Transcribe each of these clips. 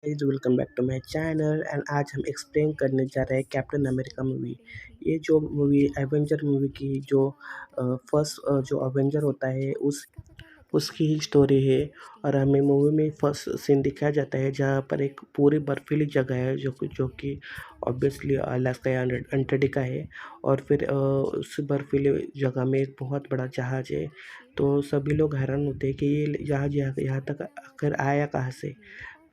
Guys welcome back to my channel and आज हम explain करने जा रहे हैं कैप्टन अमेरिका मूवी। ये जो मूवी एवेंजर मूवी की जो फर्स्ट जो अवेंजर होता है उसकी ही स्टोरी है। और हमें मूवी में फर्स्ट सीन दिखाया जाता है जहाँ पर एक पूरी बर्फीली जगह है जो कि ऑब्वियसली अलास्का या अंटार्कटिका है। और फिर उस बर्फीली जगह में एक बहुत बड़ा जहाज़ है। तो सभी लोग हैरान होते हैं कि ये जहाज़ यहाँ तक आखिर आया कहाँ से।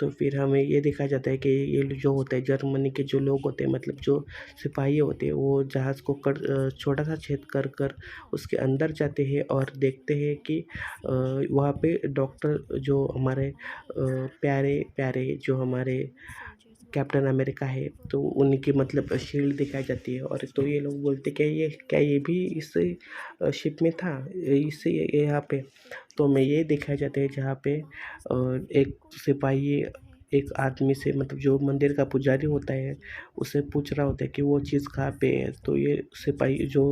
तो फिर हमें ये दिखाया जाता है कि ये जो होता है जर्मनी के जो लोग होते हैं मतलब जो सिपाही होते हैं वो जहाज़ को छोटा सा छेद कर कर उसके अंदर जाते हैं और देखते हैं कि वहाँ पे डॉक्टर जो हमारे प्यारे प्यारे जो हमारे कैप्टन अमेरिका है तो उनकी मतलब शील्ड दिखाई जाती है। और तो ये लोग बोलते क्या ये भी इस शिप में था इससे यहाँ पे। तो हमें ये दिखाया जाता है जहाँ पे एक सिपाही एक आदमी से मतलब जो मंदिर का पुजारी होता है उससे पूछ रहा होता है कि वो चीज़ कहाँ पे है। तो ये सिपाही जो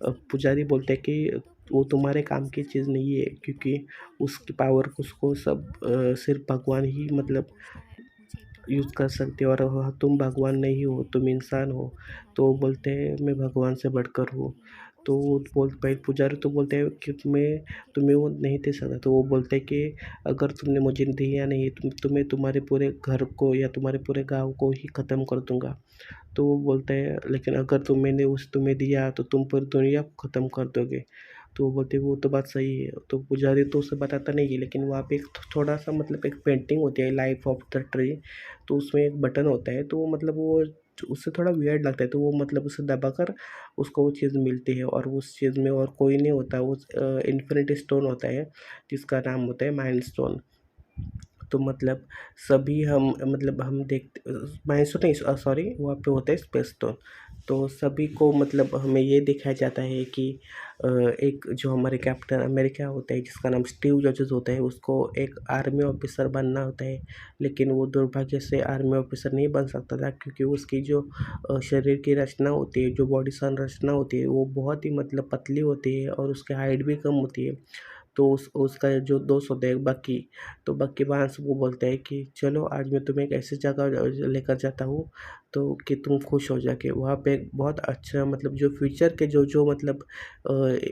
पुजारी बोलते हैं कि वो तुम्हारे काम की चीज़ नहीं है क्योंकि उसकी पावर को उसको सब सिर्फ भगवान ही मतलब यूज़ कर सकते हो। और तुम भगवान नहीं हो, तुम इंसान हो। तो वो बोलते हैं मैं भगवान से बढ़कर हूँ। तो वो बोल भाई पुजारी तो बोलते हैं कि तुम्हें वो नहीं दे सकता। तो वो बोलते हैं कि अगर तुमने मुझे दिया नहीं तुम्हें तुम्हारे पूरे घर को या तुम्हारे पूरे गाँव को ही ख़त्म कर दूँगा। तो वो बोलता है लेकिन अगर मैंने उस तुम्हें दिया तो तुम पूरी दुनिया को ख़त्म कर दोगे। तो वो बोलते वो तो बात सही है। तो पुजारी तो उसे बताता नहीं है लेकिन वहाँ पे एक थोड़ा-सा मतलब एक पेंटिंग होती है लाइफ ऑफ द ट्री। तो उसमें एक बटन होता है तो मतलब वो उससे थोड़ा वियर्ड लगता है। तो वो मतलब उसे दबाकर उसको वो चीज़ मिलती है और उस चीज़ में और कोई नहीं होता। वो इन्फिनिटी स्टोन होता है जिसका नाम होता है माइंड स्टोन। तो मतलब सभी हम मतलब हम देखते माइनसो नहीं सॉरी वहाँ पे होता है स्पेस टोन। तो सभी को मतलब हमें ये दिखाया जाता है कि एक जो हमारे कैप्टन अमेरिका होता है जिसका नाम स्टीव जॉर्ज होता है उसको एक आर्मी ऑफिसर बनना होता है। लेकिन वो दुर्भाग्य से आर्मी ऑफिसर नहीं बन सकता था क्योंकि उसकी जो शरीर की रचना होती है जो बॉडी संरचना होती है वो बहुत ही मतलब पतली होती है और उसकी हाइट भी कम होती है। तो उसका जो दोस्त होता है बकी, तो बक्की बांस वो बोलता है कि चलो आज मैं तुम्हें एक ऐसी जगह लेकर जाता हूँ तो कि तुम खुश हो जाके। वहाँ पे एक बहुत अच्छा मतलब जो फ्यूचर के जो मतलब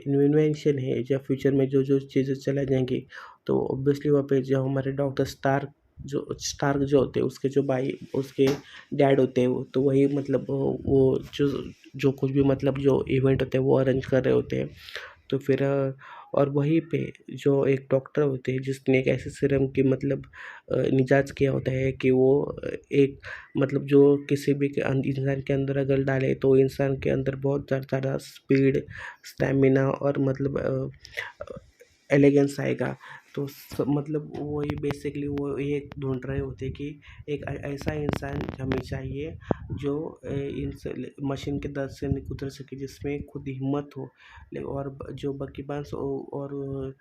इन्वेंशन है या फ्यूचर में जो चीज़ें चला जाएंगी तो ऑब्वियसली वहाँ पे जो हमारे डॉक्टर स्टार्क जो होते हैं उसके जो भाई उसके डैड होते हैं वो तो वही मतलब वो जो जो कुछ भी मतलब जो इवेंट होते हैं वो अरेंज कर रहे होते हैं। तो फिर और वहीं पे जो एक डॉक्टर होते हैं जिसने एक ऐसे सीरम की मतलब निजात किया होता है कि वो एक मतलब जो किसी भी इंसान के अंदर अगर डाले तो इंसान के अंदर बहुत ज़्यादा स्पीड स्टेमिना और मतलब एलिगेंस आएगा। तो मतलब वही बेसिकली वो ये ढूंढ रहे होते कि एक ऐसा इंसान हमें चाहिए जो इन मशीन के दर्द से उतर सके जिसमें खुद हिम्मत हो। और जो बकी बांस और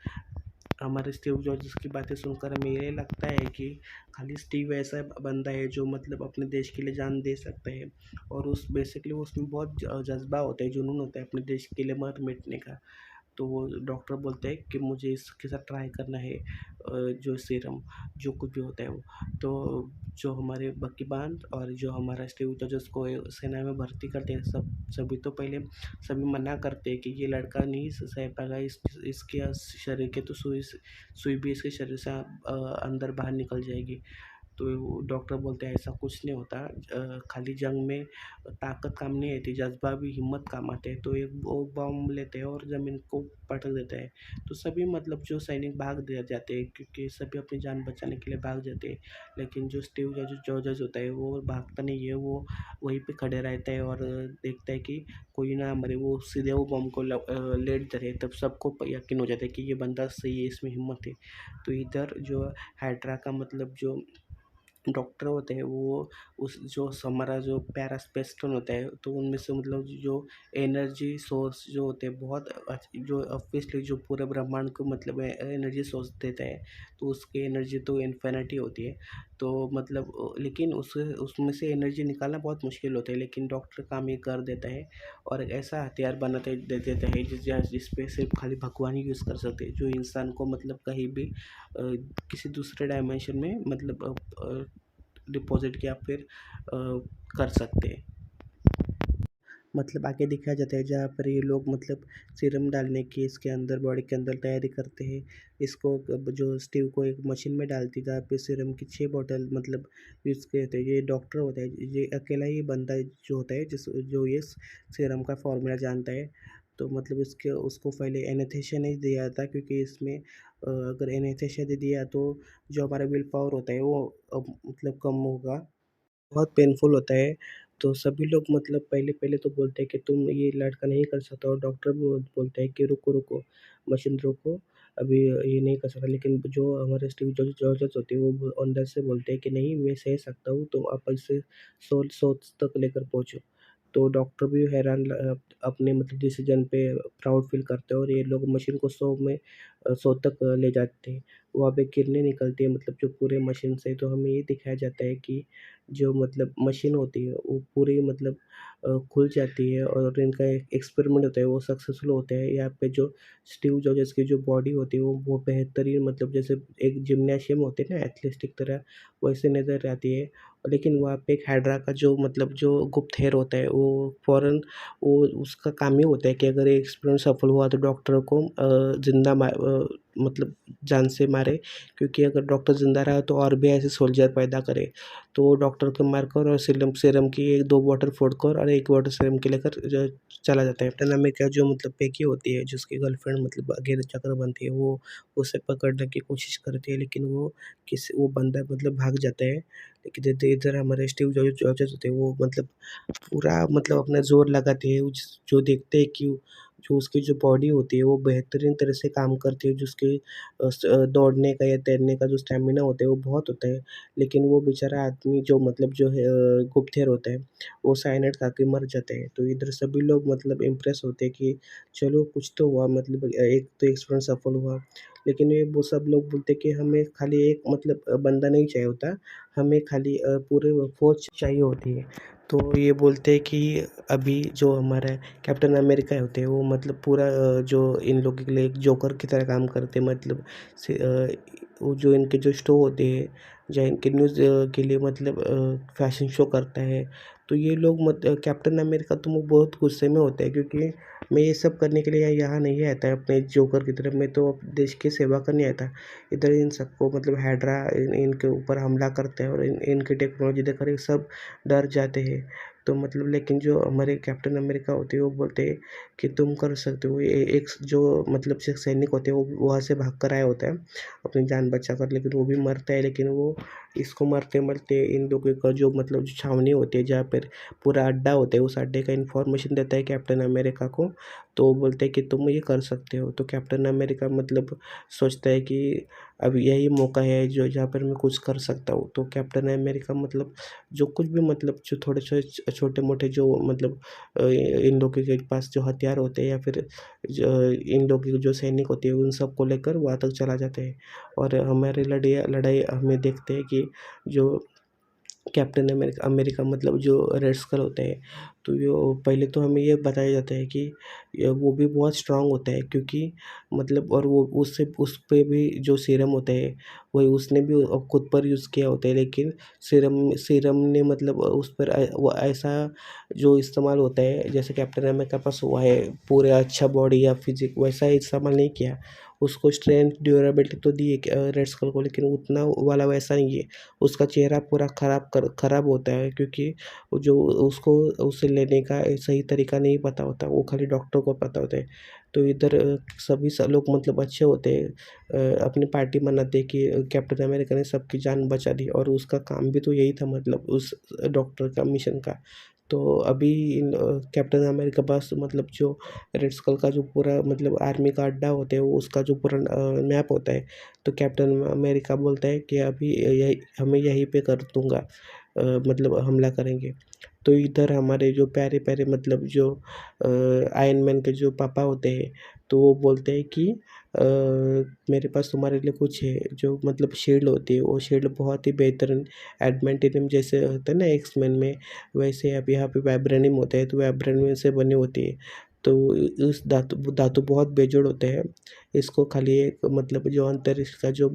हमारे स्टीव जॉब्स की बातें सुनकर हमें ये लगता है कि खाली स्टीव ऐसा बंदा है जो मतलब अपने देश के लिए जान दे सकता है। और उस बेसिकली उसमें बहुत जज्बा होता है जुनून होता है अपने देश के लिए मर मिटने का। तो वो डॉक्टर बोलते हैं कि मुझे इसके साथ ट्राई करना है जो सीरम जो कुछ भी होता है वो। तो जो हमारे बकी बांध और जो हमारा स्टीव जॉर्ज को सेना में भर्ती करते हैं सभी तो पहले सभी मना करते हैं कि ये लड़का नहीं सह पाएगा इसके शरीर के तो सुई सुई भी इसके शरीर से अंदर बाहर निकल जाएगी। तो डॉक्टर बोलते हैं ऐसा कुछ नहीं होता। खाली जंग में ताकत काम नहीं आती जज्बा भी हिम्मत काम आते हैं। तो एक वो बम लेते हैं और ज़मीन को पटक देते हैं। तो सभी मतलब जो सैनिक भाग दे जाते हैं क्योंकि सभी अपनी जान बचाने के लिए भाग जाते हैं। लेकिन जो स्टीव जॉर्ज होता है वो भागता नहीं है। वो वहीं पे खड़े रहता है और देखता है कि कोई ना मरे। वो सीधे वो बम को लेट देते हैं तब सबको यकीन हो जाता है कि ये बंदा सही है इसमें हिम्मत है। तो इधर जो हाइड्रा का मतलब जो डॉक्टर होते हैं वो उस जो हमारा जो पैरास्पेक्ट्रम होता है तो उनमें से मतलब जो एनर्जी सोर्स जो होते हैं बहुत जो ऑब्वियसली जो पूरे ब्रह्मांड को मतलब एनर्जी सोर्स देता है। तो उसकी एनर्जी तो इन्फिनिटी होती है। तो मतलब लेकिन उसमें से एनर्जी निकालना बहुत मुश्किल होता है लेकिन डॉक्टर काम ये कर देता है। और एक ऐसा हथियार बनाते दे देता है जिस पे सिर्फ खाली भगवान ही यूज़ कर सकते हैं जो इंसान को मतलब कहीं भी किसी दूसरे डायमेंशन में मतलब डिपॉज़िट या फिर कर सकते हैं। मतलब आगे दिखाया जाता है जहाँ पर ये लोग मतलब सीरम डालने की इसके अंदर बॉडी के अंदर तैयारी करते हैं। इसको जो स्टीव को एक मशीन में डालती है जहाँ पे सीरम की 6 बॉटल मतलब यूज़ किए थे। ये डॉक्टर होता है, ये अकेला ही बंदा जो होता है जो ये सीरम का फ़ॉर्मूला जानता है। तो मतलब उसके उसको पहले एनेस्थीसिया नहीं दिया था क्योंकि इसमें अगर एनेस्थीसिया दे दिया तो जो हमारा विल पावर होता है वो मतलब कम होगा। बहुत पेनफुल होता है, तो सभी लोग मतलब पहले-पहले तो बोलते हैं कि तुम ये लड़का नहीं कर सकता और डॉक्टर भी बोलते हैं कि रुको, मशीन रोको, अभी ये नहीं कर सकता। लेकिन जो हमारे स्टीव जॉर्ज होते हैं, वो अंदर से बोलते हैं कि नहीं मैं सह सकता हूँ, तुम आप इसे 100 तक लेकर पहुँचो। तो डॉक्टर भी हैरान अपने मतलब डिसीज़न पे प्राउड फ़ील करते हैं और ये लोग मशीन को 100 तक ले जाते हैं। वहाँ पे किरणें निकलती हैं मतलब जो पूरे मशीन से, तो हमें ये दिखाया जाता है कि जो मतलब मशीन होती है वो पूरी मतलब खुल जाती है और इनका एक एक्सपेरिमेंट होता है वो सक्सेसफुल होता है। यहाँ पे जो स्टीव जॉर्ज की जो बॉडी होती है वो बेहतरीन मतलब जैसे एक जिम्नाशियम होते हैं ना एथलेटिक तरह वैसे नज़र आती है। लेकिन वहाँ पे एक हाइड्रा का जो मतलब जो गुप्तहेर होता है वो फ़ौरन वो उसका काम ही होता है कि अगर ये एक्सपेरिमेंट सफल हुआ तो डॉक्टर को मतलब जान से मारे, क्योंकि अगर डॉक्टर ज़िंदा रहा तो और भी ऐसे सोल्जर पैदा करे। तो वो डॉक्टर को मारकर और सीरम सीरम की 1-2 बॉटल फोड़कर और 1 बॉटल सीरम के लेकर जो चला जाता है। कैप्टन अमेरिका जो मतलब पैकी होती है, जिसकी गर्लफ्रेंड मतलब आगे चक्रबंधी है, वो उसे पकड़ने की कोशिश करती है, लेकिन वो बंदा मतलब भाग जाता है। लेकिन इधर हमारे स्टीव जॉर्ज होते हैं, वो मतलब पूरा मतलब अपना ज़ोर लगाते हैं, उस जो देखते हैं कि जो उसकी जो बॉडी होती है वो बेहतरीन तरह से काम करती है, जो उसके दौड़ने का या तैरने का जो स्टैमिना होता है वो बहुत होता है। लेकिन वो बेचारा आदमी जो मतलब जो है गुप्तहेर होता है, वो साइनाइड खा के मर जाता है। तो इधर सभी लोग मतलब इम्प्रेस होते हैं कि चलो कुछ तो हुआ, मतलब एक तो एक्सपेरिमेंट सफल हुआ। लेकिन ये वो सब लोग बोलते हैं कि हमें खाली एक मतलब बंदा नहीं चाहिए होता, हमें खाली पूरे फ़ौज चाहिए होती है। तो ये बोलते हैं कि अभी जो हमारा कैप्टन अमेरिका होते हैं वो मतलब पूरा जो इन लोगों के लिए एक जोकर की तरह काम करते हैं, मतलब वो जो इनके जो शो होते हैं या इनके न्यूज़ के लिए मतलब फैशन शो करता है। तो ये लोग कैप्टन अमेरिका तो वो बहुत गुस्से में होते हैं क्योंकि मैं ये सब करने के लिए यहाँ नहीं आता है अपने जोकर की तरफ, मैं तो देश की सेवा करने आता है। इधर इन सबको मतलब हाइड्रा इनके ऊपर हमला करते हैं और इनकी टेक्नोलॉजी देखकर ये सब डर जाते हैं। तो मतलब लेकिन जो हमारे कैप्टन अमेरिका होते हैं वो बोलते हैं कि तुम कर सकते हो। एक जो मतलब जो सैनिक होते हैं वो वहाँ से भाग कर आया होता है अपनी जान बचाकर, लेकिन वो भी मरता है। लेकिन वो इसको मरते-मरते इन लोगों का जो मतलब जो छावनी होती है जहाँ पर पूरा अड्डा होता है, उस अड्डे का इन्फॉर्मेशन देता है कैप्टन अमेरिका को। तो वो बोलते हैं कि तुम ये कर सकते हो। तो कैप्टन अमेरिका मतलब सोचता है कि अब यही मौका है जो जहाँ पर मैं कुछ कर सकता हूँ। तो कैप्टन अमेरिका मतलब जो कुछ भी मतलब जो थोड़े छोटे-मोटे जो मतलब इन लोगों के पास जो हथियार होते हैं या फिर इन लोगों की जो सैनिक होते हैं उन सबको लेकर वहाँ तक चला जाता है। और हमारी लड़ाई लड़ाई हमें देखते हैं कि जो कैप्टन अमेरिका मतलब जो रेड स्कल होता है, तो यो पहले तो हमें ये बताया जाता है कि वो भी बहुत स्ट्रॉन्ग होता है क्योंकि मतलब और वो उससे उस पे भी जो सीरम होता है, वही उसने भी खुद पर यूज़ किया होता है, लेकिन सीरम सीरम ने मतलब उस पर वो ऐसा जो इस्तेमाल होता है जैसे कैप्टन अमेरिका के पास हुआ है पूरे अच्छा बॉडी या फिजिक वैसा इस्तेमाल नहीं किया। उसको स्ट्रेंथ ड्यूरेबिलिटी तो दी है रेड स्कल को, लेकिन उतना वाला वैसा नहीं है। उसका चेहरा पूरा खराब होता है क्योंकि वो जो उसको उसे लेने का सही तरीका नहीं पता होता, वो खाली डॉक्टर को पता होता है। तो इधर सभी लोग मतलब अच्छे होते हैं, अपनी पार्टी मनाते हैं कि कैप्टन अमेरिका ने सबकी जान बचा दी और उसका काम भी तो यही था मतलब उस डॉक्टर का मिशन का। तो अभी कैप्टन अमेरिका के पास मतलब जो रेड स्कल का जो पूरा मतलब आर्मी का अड्डा होता है वो उसका जो पूरा मैप होता है। तो कैप्टन अमेरिका बोलता है कि अभी यही हमें यहीं पे कर दूँगा, मतलब हमला करेंगे। तो इधर हमारे जो प्यारे-प्यारे मतलब जो आयरन मैन के जो पापा होते हैं, तो वो बोलते हैं कि मेरे पास तुम्हारे लिए कुछ है, जो मतलब शील्ड होती है, वो शील्ड बहुत ही बेहतरीन एडमेंटिनियम जैसे होता है ना एक्स-मैन में, वैसे अब यहाँ पे वाइब्रेनियम होता है, तो वाइब्रेनियम से बनी होती है। तो इस धातु धातु बहुत बेजोड़ होते हैं। इसको खाली एक मतलब जो अंतरिक्ष का जो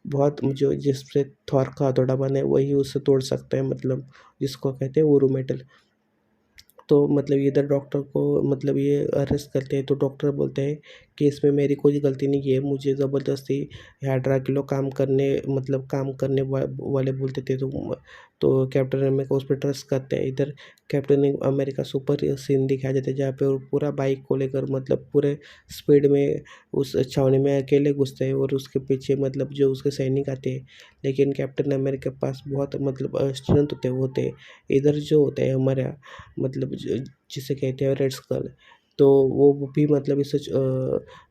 बहुत जो जिससे थॉर का हथौड़ा बने वही उसे तोड़ सकता है, मतलब जिसको कहते हैं ऊरू मेटल। तो मतलब इधर डॉक्टर को मतलब ये अरेस्ट करते हैं, तो डॉक्टर बोलते हैं कि इसमें मेरी कोई गलती नहीं है, मुझे ज़बरदस्ती यहाँ ड्रैकुला काम करने मतलब काम करने वाले बोलते थे, तो कैप्टन अमेरिका उस पर ट्रस्ट करते हैं। इधर कैप्टन अमेरिका सुपर सीन दिखाया जाता है जहाँ पे वो पूरा बाइक को लेकर मतलब पूरे स्पीड में उस छावनी में अकेले घुसते हैं और उसके पीछे मतलब जो उसके सैनिक आते हैं, लेकिन कैप्टन अमेरिका के पास बहुत मतलब स्ट्रेंथ होते हैं। इधर जो होते हैं हमारा मतलब जिसे कहते हैं रेड स्कल, तो वो भी मतलब इसे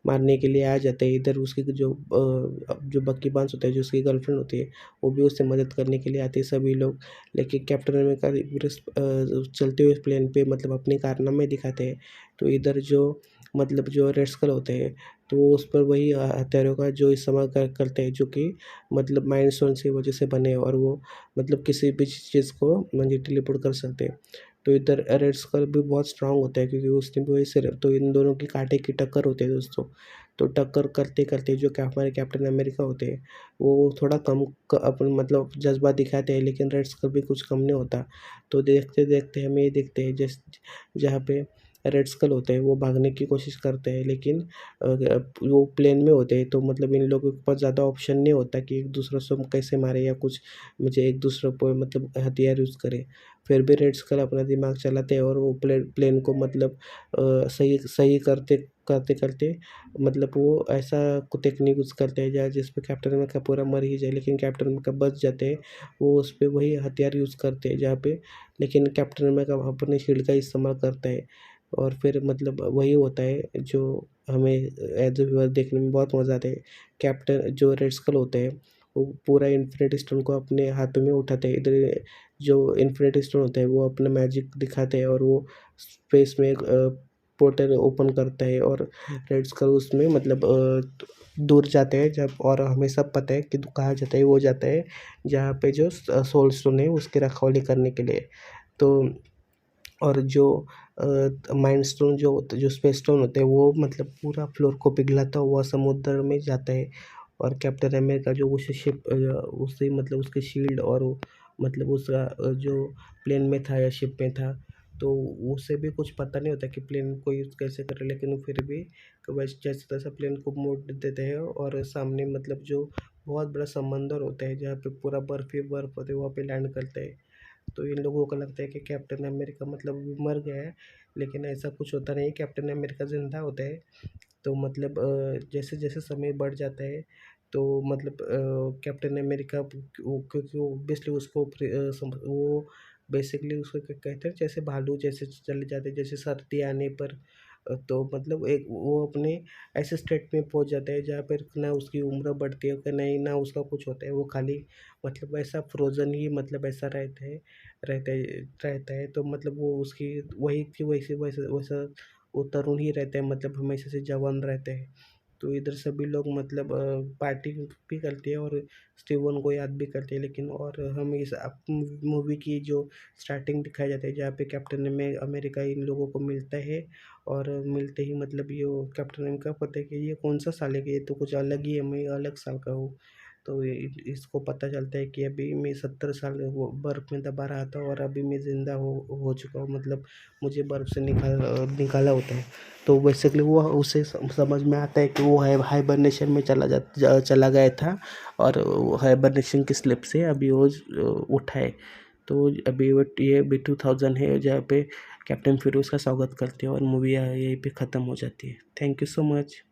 मारने के लिए आ जाते हैं। इधर उसकी जो बकी बांस होता है, जो उसकी गर्लफ्रेंड होती है, वो भी उससे मदद करने के लिए आते हैं सभी लोग। लेकिन कैप्टन अमेरिका पूरे चलते हुए प्लेन पे मतलब अपने कारनामे दिखाते हैं। तो इधर जो मतलब जो रेड स्कल होते हैं, तो वो उस पर वही हथियारों का जो इस्तेमाल करते हैं, जो कि मतलब माइंड स्टोन की वजह से बने हैं और वो मतलब किसी भी चीज़ को म्हणजे टेलीपोर्ट कर सकते हैं। तो इधर रेड स्कल भी बहुत स्ट्रांग होता है क्योंकि उसने भी वही सिर, तो इन दोनों की कांटे की टक्कर होती है दोस्तों। तो टक्कर करते-करते जो हमारे कैप्टन अमेरिका होते हैं, वो थोड़ा कम अपन मतलब जज़्बा दिखाते हैं, लेकिन रेड स्कल भी कुछ कम नहीं होता। तो देखते-देखते हम ये देखते हैं जहाँ पे रेड स्कल होते हैं वो भागने की कोशिश करते हैं, लेकिन वो प्लेन में होते हैं, तो मतलब इन लोगों के पास ज़्यादा ऑप्शन नहीं होता कि एक दूसरे से कैसे मारे या कुछ मुझे एक दूसरे को मतलब हथियार यूज़ करें। फिर भी रेड स्कल अपना दिमाग चलाते हैं और वो प्लेन को मतलब सही सही करते मतलब वो ऐसा टेक्निक यूज़ करते हैं जहाँ जिस पे कैप्टन अमेरिका पूरा मर ही जाए, लेकिन कैप्टन अमेरिका बच जाते हैं। वो उस पे वही हथियार यूज़ करते हैं जहाँ पे, लेकिन कैप्टन अमेरिका अपने शील्ड का इस्तेमाल करता है और फिर मतलब वही होता है जो हमें एज़ अ व्यूअर देखने में बहुत मज़ा आता है। कैप्टन जो रेड स्कल होते हैं, वो पूरा इन्फिनिटी स्टोन को अपने हाथों में उठाते हैं। इधर जो इन्फिनिटी स्टोन होता है वो अपना मैजिक दिखाते हैं और वो स्पेस में एक पोर्टल ओपन करता है और रेड स्कल उसमें मतलब दूर जाते हैं जब, और हमें सब पता है कि कहाँ जाता है, वो जाता है जहाँ पे जो सोल स्टोन है उसकी रखवाली करने के लिए। तो और जो माइंड स्टोन जो स्पेस स्टोन होते हैं वो मतलब पूरा फ्लोर को पिघलाता हुआ समुद्र में जाता है और कैप्टन अमेरिका जो उस शिप उससे मतलब उसके शील्ड और वो मतलब उसका जो प्लेन में था या शिप में था, तो उसे भी कुछ पता नहीं होता कि प्लेन को यूज़ कैसे करें, लेकिन वो फिर भी बस जैसे तैसे प्लेन को मोड़ देते हैं और सामने मतलब जो बहुत बड़ा समंदर होता है जहाँ पे पूरा बर्फ ही बर्फ होता है वहाँ पे लैंड करते हैं। तो इन लोगों को लगता है कि कैप्टन अमेरिका मतलब मर गया है, लेकिन ऐसा कुछ होता नहीं है, कैप्टन अमेरिका ज़िंदा होता है। तो मतलब जैसे-जैसे समय बढ़ जाता है, तो मतलब कैप्टन अमेरिका वो क्योंकि वो ऑब्वियसली उसको वो बेसिकली उसको क्या कहते हैं, जैसे भालू जैसे चले जाते हैं, जैसे सर्दी आने पर तो मतलब एक वो अपने ऐसे स्टेट में पहुँच जाता है जहाँ पर ना उसकी उम्र बढ़ती है कि नहीं ना उसका कुछ होता है, वो खाली मतलब ऐसा फ्रोज़न ही मतलब ऐसा रहता है, तो मतलब वो उसकी वही की वैसे वैसे वैसा वो तरुण ही रहते हैं, मतलब हमेशा से जवान रहते हैं। तो इधर सभी लोग मतलब पार्टी भी करते हैं और स्टीवन को याद भी करते हैं, लेकिन और हम इस मूवी की जो स्टार्टिंग दिखाया जाता है जहाँ पे कैप्टन में अमेरिका इन लोगों को मिलता है और मिलते ही मतलब ये वो कैप्टन अमेरिका पता है कि ये कौन सा साल है कि ये तो कुछ अलग ही है, मैं अलग साल का हूँ। तो इसको पता चलता है कि अभी मैं 70 साल वो बर्फ़ में दबा रहा था और अभी मैं ज़िंदा हो चुका हूँ, मतलब मुझे बर्फ़ से निकाला होता है। तो बेसिकली वो उसे समझ में आता है कि वो हाइबरनेशन में चला गया था और हाइबरनेशन की स्लिप से अभी वो उठा है। तो अभी वो ये भी 2000 है जहाँ पे कैप्टन फिरोज़ का स्वागत करते हैं और मूवी यहीं पे ख़त्म हो जाती है। Thank you so much.